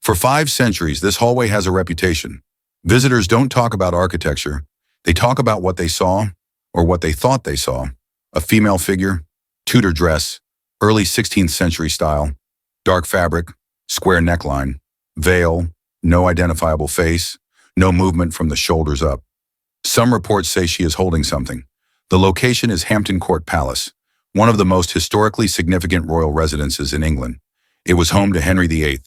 For 5 centuries, this hallway has a reputation. Visitors don't talk about architecture. They talk about what they saw, or what they thought they saw. A female figure, Tudor dress, early 16th century style, dark fabric, square neckline, veil, no identifiable face, no movement from the shoulders up. Some reports say she is holding something. The location is Hampton Court Palace, one of the most historically significant royal residences in England. It was home to Henry VIII.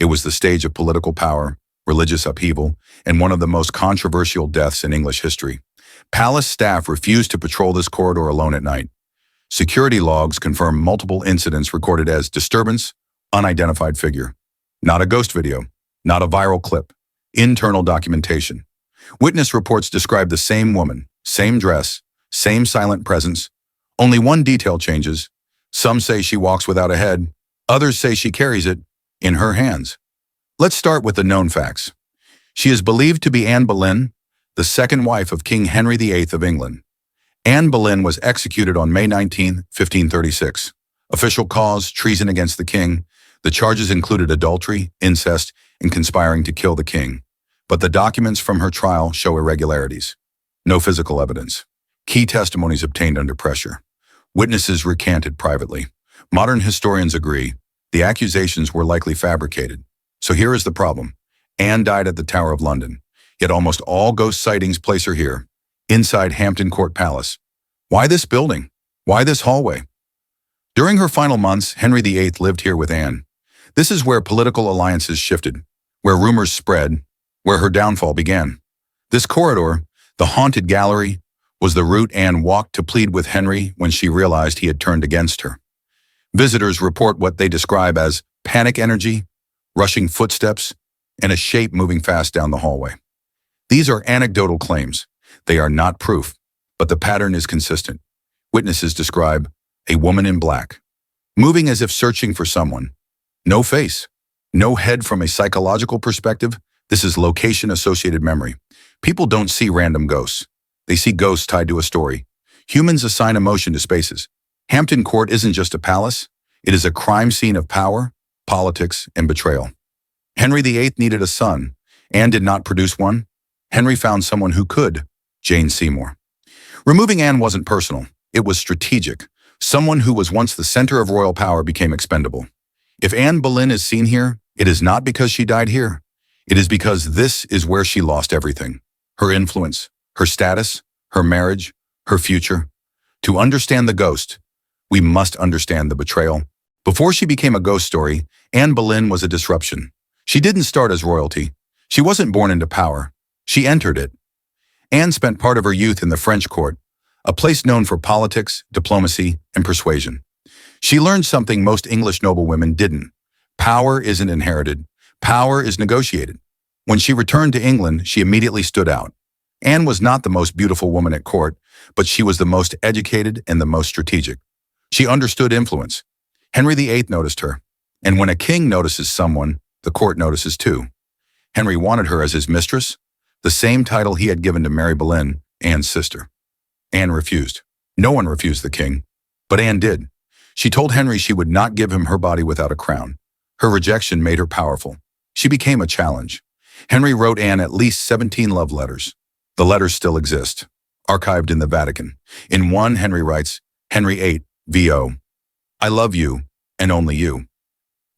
It was the stage of political power, religious upheaval, and one of the most controversial deaths in English history. Palace staff refused to patrol this corridor alone at night. Security logs confirm multiple incidents recorded as disturbance, unidentified figure. Not a ghost video, not a viral clip. Internal documentation. Witness reports describe the same woman, same dress, same silent presence. Only one detail changes. Some say she walks without a head. Others say she carries it in her hands. Let's start with the known facts. She is believed to be Anne Boleyn, the second wife of King Henry VIII of England. Anne Boleyn was executed on May 19, 1536. Official cause, treason against the king. The charges included adultery, incest, and conspiring to kill the king. But the documents from her trial show irregularities. No physical evidence. Key testimonies obtained under pressure. Witnesses recanted privately. Modern historians agree the accusations were likely fabricated. So here is the problem. Anne died at the Tower of London, yet almost all ghost sightings place her here, inside Hampton Court Palace. Why this building? Why this hallway? During her final months, Henry VIII lived here with Anne. This is where political alliances shifted, where rumors spread, where her downfall began. This corridor, the haunted gallery, was the route Anne walked to plead with Henry when she realized he had turned against her. Visitors report what they describe as panic energy, rushing footsteps, and a shape moving fast down the hallway. These are anecdotal claims. They are not proof, but the pattern is consistent. Witnesses describe a woman in black, moving as if searching for someone. No face, no head. From a psychological perspective, this is location-associated memory. People don't see random ghosts. They see ghosts tied to a story. Humans assign emotion to spaces. Hampton Court isn't just a palace. It is a crime scene of power, politics, and betrayal. Henry VIII needed a son. Anne did not produce one. Henry found someone who could, Jane Seymour. Removing Anne wasn't personal. It was strategic. Someone who was once the center of royal power became expendable. If Anne Boleyn is seen here, it is not because she died here. It is because this is where she lost everything. Her influence, her status, her marriage, her future. To understand the ghost, we must understand the betrayal. Before she became a ghost story, Anne Boleyn was a disruption. She didn't start as royalty. She wasn't born into power. She entered it. Anne spent part of her youth in the French court, a place known for politics, diplomacy, and persuasion. She learned something most English noblewomen didn't. Power isn't inherited. Power is negotiated. When she returned to England, she immediately stood out. Anne was not the most beautiful woman at court, but she was the most educated and the most strategic. She understood influence. Henry VIII noticed her. And when a king notices someone, the court notices too. Henry wanted her as his mistress, the same title he had given to Mary Boleyn, Anne's sister. Anne refused. No one refused the king, but Anne did. She told Henry she would not give him her body without a crown. Her rejection made her powerful. She became a challenge. Henry wrote Anne at least 17 love letters. The letters still exist, archived in the Vatican. In one, Henry writes, Henry VIII, VO, I love you, and only you.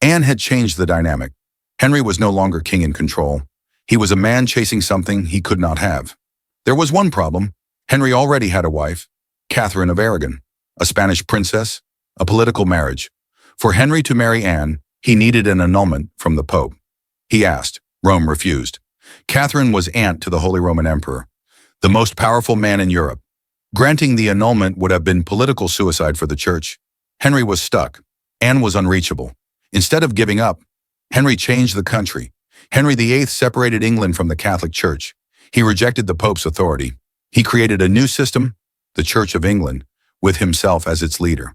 Anne had changed the dynamic. Henry was no longer king in control. He was a man chasing something he could not have. There was one problem. Henry already had a wife, Catherine of Aragon, a Spanish princess, a political marriage. For Henry to marry Anne, he needed an annulment from the Pope. He asked. Rome refused. Catherine was aunt to the Holy Roman Emperor, the most powerful man in Europe. Granting the annulment would have been political suicide for the church. Henry was stuck. Anne was unreachable. Instead of giving up, Henry changed the country. Henry VIII separated England from the Catholic Church. He rejected the Pope's authority. He created a new system, the Church of England, with himself as its leader.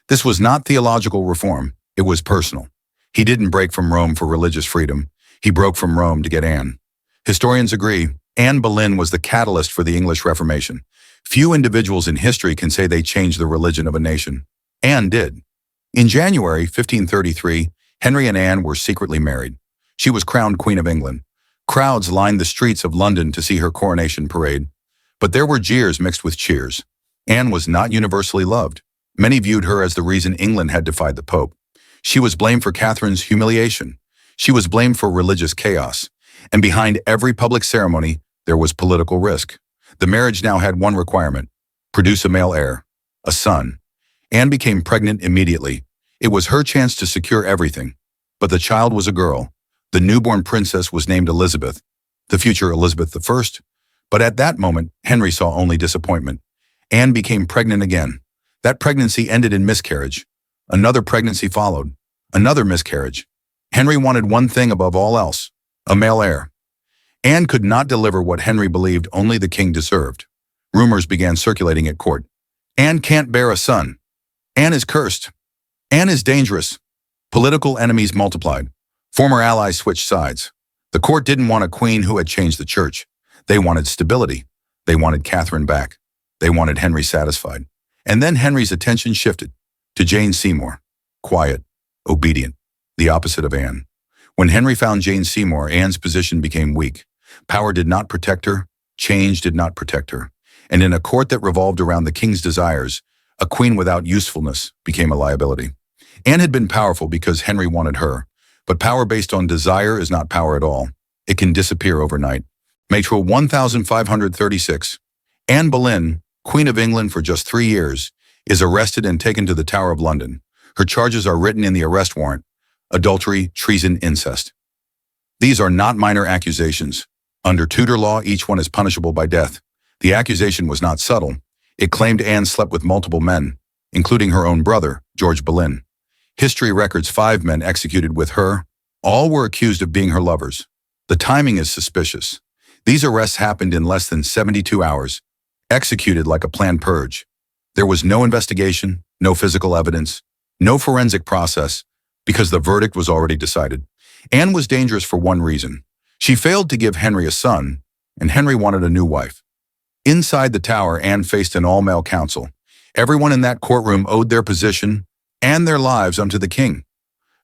This was not theological reform. It was personal. He didn't break from Rome for religious freedom. He broke from Rome to get Anne. Historians agree, Anne Boleyn was the catalyst for the English Reformation. Few individuals in history can say they changed the religion of a nation. Anne did. In January 1533, Henry and Anne were secretly married. She was crowned Queen of England. Crowds lined the streets of London to see her coronation parade. But there were jeers mixed with cheers. Anne was not universally loved. Many viewed her as the reason England had defied the Pope. She was blamed for Catherine's humiliation. She was blamed for religious chaos. And behind every public ceremony, there was political risk. The marriage now had one requirement: produce a male heir, a son. Anne became pregnant immediately. It was her chance to secure everything. But the child was a girl. The newborn princess was named Elizabeth, the future Elizabeth I. But at that moment, Henry saw only disappointment. Anne became pregnant again. That pregnancy ended in miscarriage. Another pregnancy followed. Another miscarriage. Henry wanted one thing above all else: a male heir. Anne could not deliver what Henry believed only the king deserved. Rumors began circulating at court. Anne can't bear a son. Anne is cursed. Anne is dangerous. Political enemies multiplied. Former allies switched sides. The court didn't want a queen who had changed the church. They wanted stability. They wanted Catherine back. They wanted Henry satisfied. And then Henry's attention shifted to Jane Seymour. Quiet, obedient, the opposite of Anne. When Henry found Jane Seymour, Anne's position became weak. Power did not protect her. Change did not protect her. And in a court that revolved around the king's desires, a queen without usefulness became a liability. Anne had been powerful because Henry wanted her. But power based on desire is not power at all. It can disappear overnight. Maitre 1536. Anne Boleyn, Queen of England for just 3 years, is arrested and taken to the Tower of London. Her charges are written in the arrest warrant: adultery, treason, incest. These are not minor accusations. Under Tudor law, each one is punishable by death. The accusation was not subtle. It claimed Anne slept with multiple men, including her own brother, George Boleyn. History records 5 men executed with her. All were accused of being her lovers. The timing is suspicious. These arrests happened in less than 72 hours, executed like a planned purge. There was no investigation, no physical evidence, no forensic process, because the verdict was already decided. Anne was dangerous for one reason. She failed to give Henry a son, and Henry wanted a new wife. Inside the tower, Anne faced an all-male council. Everyone in that courtroom owed their position and their lives unto the king.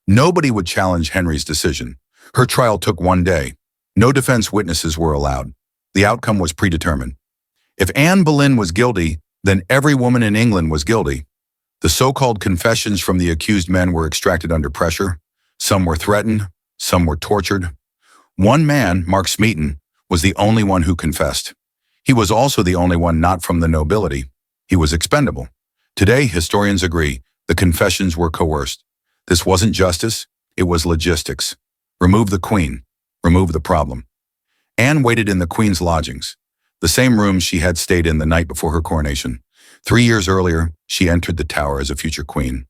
Nobody would challenge Henry's decision. Her trial took 1 day. No defense witnesses were allowed. The outcome was predetermined. If Anne Boleyn was guilty, then every woman in England was guilty. The so-called confessions from the accused men were extracted under pressure. Some were threatened, some were tortured. One man, Mark Smeaton, was the only one who confessed. He was also the only one not from the nobility. He was expendable. Today, historians agree the confessions were coerced. This wasn't justice, it was logistics. Remove the queen, remove the problem. Anne waited in the queen's lodgings, the same rooms she had stayed in the night before her coronation. 3 years earlier, she entered the tower as a future queen.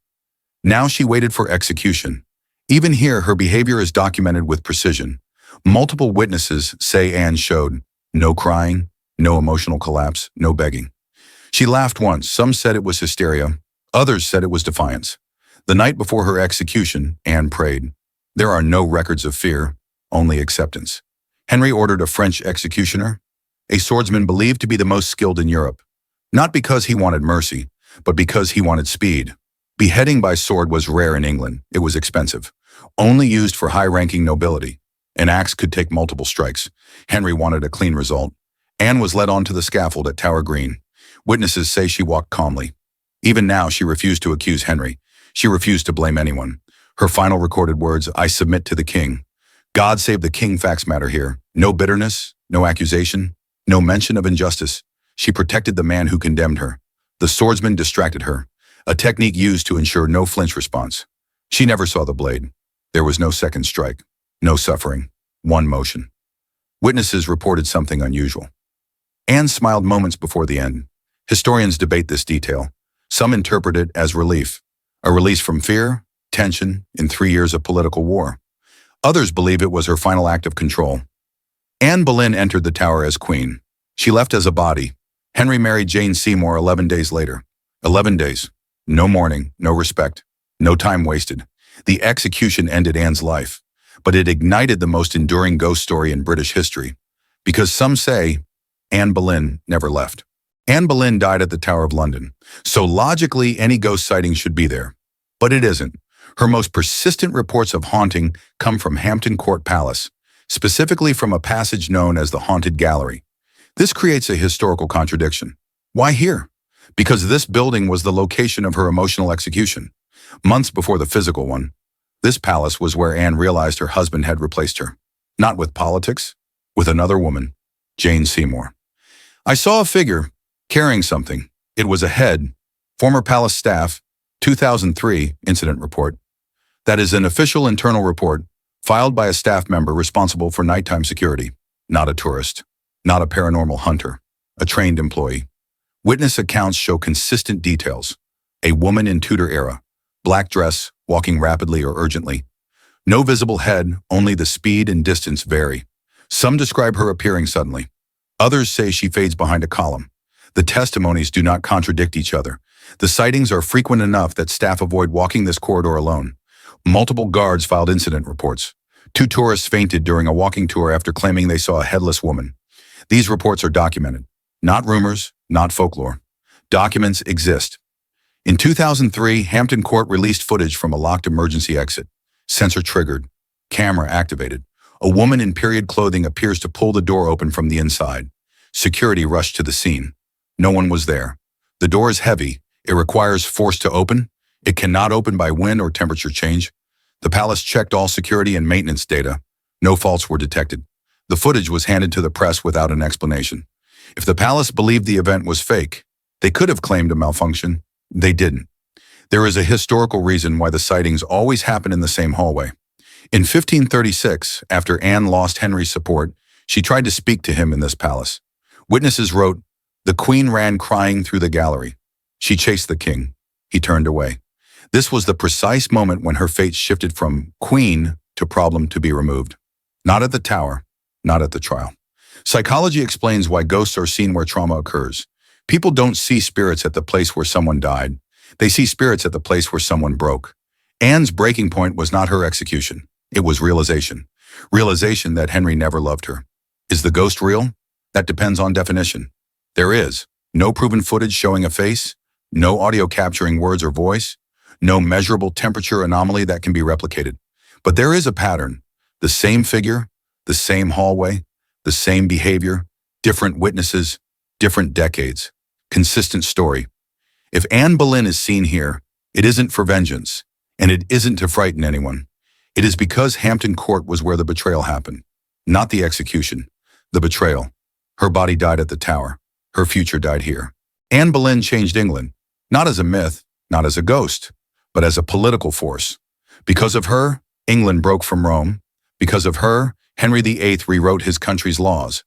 Now she waited for execution. Even here, her behavior is documented with precision. Multiple witnesses say Anne showed no crying, no emotional collapse, no begging. She laughed once. Some said it was hysteria. Others said it was defiance. The night before her execution, Anne prayed. There are no records of fear, only acceptance. Henry ordered a French executioner, a swordsman believed to be the most skilled in Europe. Not because he wanted mercy, but because he wanted speed. Beheading by sword was rare in England. It was expensive, only used for high-ranking nobility. An axe could take multiple strikes. Henry wanted a clean result. Anne was led onto the scaffold at Tower Green. Witnesses say she walked calmly. Even now, she refused to accuse Henry. She refused to blame anyone. Her final recorded words, "I submit to the king." God save the king facts matter here. No bitterness, no accusation, no mention of injustice. She protected the man who condemned her. The swordsman distracted her, a technique used to ensure no flinch response. She never saw the blade. There was no second strike, no suffering, one motion. Witnesses reported something unusual. Anne smiled moments before the end. Historians debate this detail. Some interpret it as relief, a release from fear, tension, in 3 years of political war. Others believe it was her final act of control. Anne Boleyn entered the tower as queen. She left as a body. Henry married Jane Seymour 11 days later. 11 days. No mourning, no respect, no time wasted. The execution ended Anne's life, but it ignited the most enduring ghost story in British history. Because some say Anne Boleyn never left. Anne Boleyn died at the Tower of London, so logically any ghost sighting should be there. But it isn't. Her most persistent reports of haunting come from Hampton Court Palace, specifically from a passage known as the Haunted Gallery. This creates a historical contradiction. Why here? Because this building was the location of her emotional execution. Months before the physical one, this palace was where Anne realized her husband had replaced her. Not with politics, with another woman, Jane Seymour. I saw a figure carrying something. It was a head, former palace staff, 2003 incident report. That is an official internal report filed by a staff member responsible for nighttime security, not a tourist, not a paranormal hunter, a trained employee. Witness accounts show consistent details. A woman in Tudor era, black dress, walking rapidly or urgently. No visible head, only the speed and distance vary. Some describe her appearing suddenly. Others say she fades behind a column. The testimonies do not contradict each other. The sightings are frequent enough that staff avoid walking this corridor alone. Multiple guards filed incident reports. 2 tourists fainted during a walking tour after claiming they saw a headless woman. These reports are documented. Not rumors, not folklore. Documents exist. In 2003, Hampton Court released footage from a locked emergency exit. Sensor triggered. Camera activated. A woman in period clothing appears to pull the door open from the inside. Security rushed to the scene. No one was there. The door is heavy. It requires force to open. It cannot open by wind or temperature change. The palace checked all security and maintenance data. No faults were detected. The footage was handed to the press without an explanation. If the palace believed the event was fake, they could have claimed a malfunction. They didn't. There is a historical reason why the sightings always happen in the same hallway. In 1536, after Anne lost Henry's support, she tried to speak to him in this palace. Witnesses wrote, "The queen ran crying through the gallery. She chased the king. He turned away." This was the precise moment when her fate shifted from queen to problem to be removed. Not at the tower, not at the trial. Psychology explains why ghosts are seen where trauma occurs. People don't see spirits at the place where someone died. They see spirits at the place where someone broke. Anne's breaking point was not her execution. It was realization. Realization that Henry never loved her. Is the ghost real? That depends on definition. There is no proven footage showing a face, no audio capturing words or voice, no measurable temperature anomaly that can be replicated. But there is a pattern. The same figure, the same hallway, the same behavior, different witnesses, different decades. Consistent story. If Anne Boleyn is seen here, it isn't for vengeance, and it isn't to frighten anyone. It is because Hampton Court was where the betrayal happened. Not the execution, the betrayal. Her body died at the tower. Her future died here. Anne Boleyn changed England, not as a myth, not as a ghost, but as a political force. Because of her, England broke from Rome. Because of her, Henry VIII rewrote his country's laws.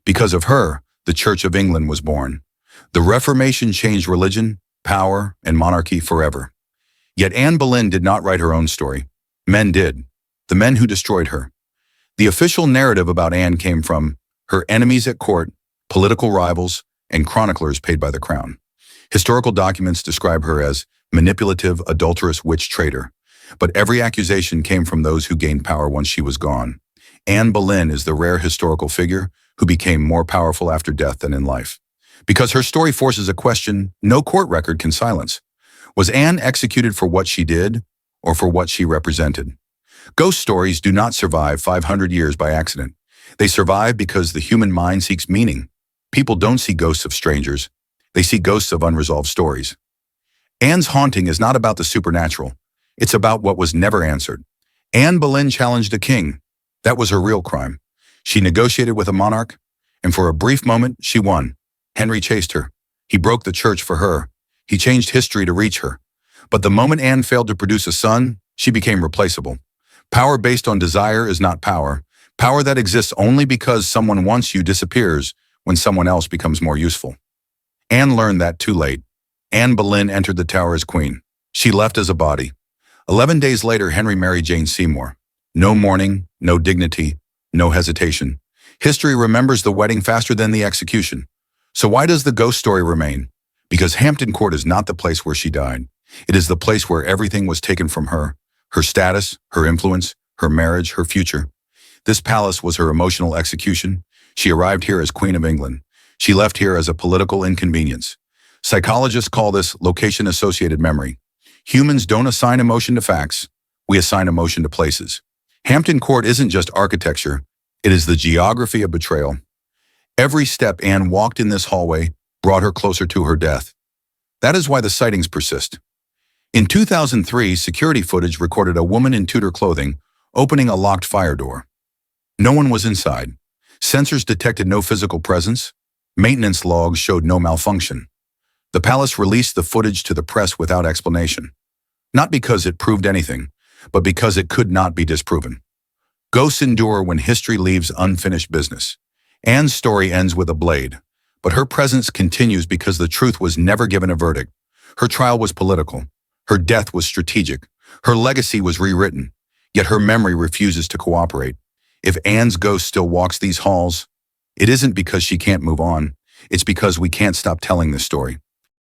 Because of her, the Church of England was born. The Reformation changed religion, power, and monarchy forever. Yet Anne Boleyn did not write her own story. Men did. The men who destroyed her. The official narrative about Anne came from her enemies at court, political rivals, and chroniclers paid by the crown. Historical documents describe her as manipulative, adulterous witch traitor. But every accusation came from those who gained power once she was gone. Anne Boleyn is the rare historical figure who became more powerful after death than in life. Because her story forces a question no court record can silence. Was Anne executed for what she did or for what she represented? Ghost stories do not survive 500 years by accident. They survive because the human mind seeks meaning. People don't see ghosts of strangers. They see ghosts of unresolved stories. Anne's haunting is not about the supernatural. It's about what was never answered. Anne Boleyn challenged a king. That was her real crime. She negotiated with a monarch, and for a brief moment, she won. Henry chased her. He broke the church for her. He changed history to reach her. But the moment Anne failed to produce a son, she became replaceable. Power based on desire is not power. Power that exists only because someone wants you disappears when someone else becomes more useful. Anne learned that too late. Anne Boleyn entered the tower as queen. She left as a body. 11 days later, Henry married Jane Seymour. No mourning, no dignity, no hesitation. History remembers the wedding faster than the execution. So why does the ghost story remain? Because Hampton Court is not the place where she died. It is the place where everything was taken from her. Her status, her influence, her marriage, her future. This palace was her emotional execution. She arrived here as Queen of England. She left here as a political inconvenience. Psychologists call this location-associated memory. Humans don't assign emotion to facts. we assign emotion to places. Hampton Court isn't just architecture, it is the geography of betrayal. Every step Anne walked in this hallway brought her closer to her death. That is why the sightings persist. In 2003, security footage recorded a woman in Tudor clothing opening a locked fire door. No one was inside. Sensors detected no physical presence. Maintenance logs showed no malfunction. The palace released the footage to the press without explanation. Not because it proved anything, but because it could not be disproven. Ghosts endure when history leaves unfinished business. Anne's story ends with a blade, but her presence continues because the truth was never given a verdict. Her trial was political. Her death was strategic. Her legacy was rewritten, yet her memory refuses to cooperate. If Anne's ghost still walks these halls, it isn't because she can't move on. It's because we can't stop telling this story.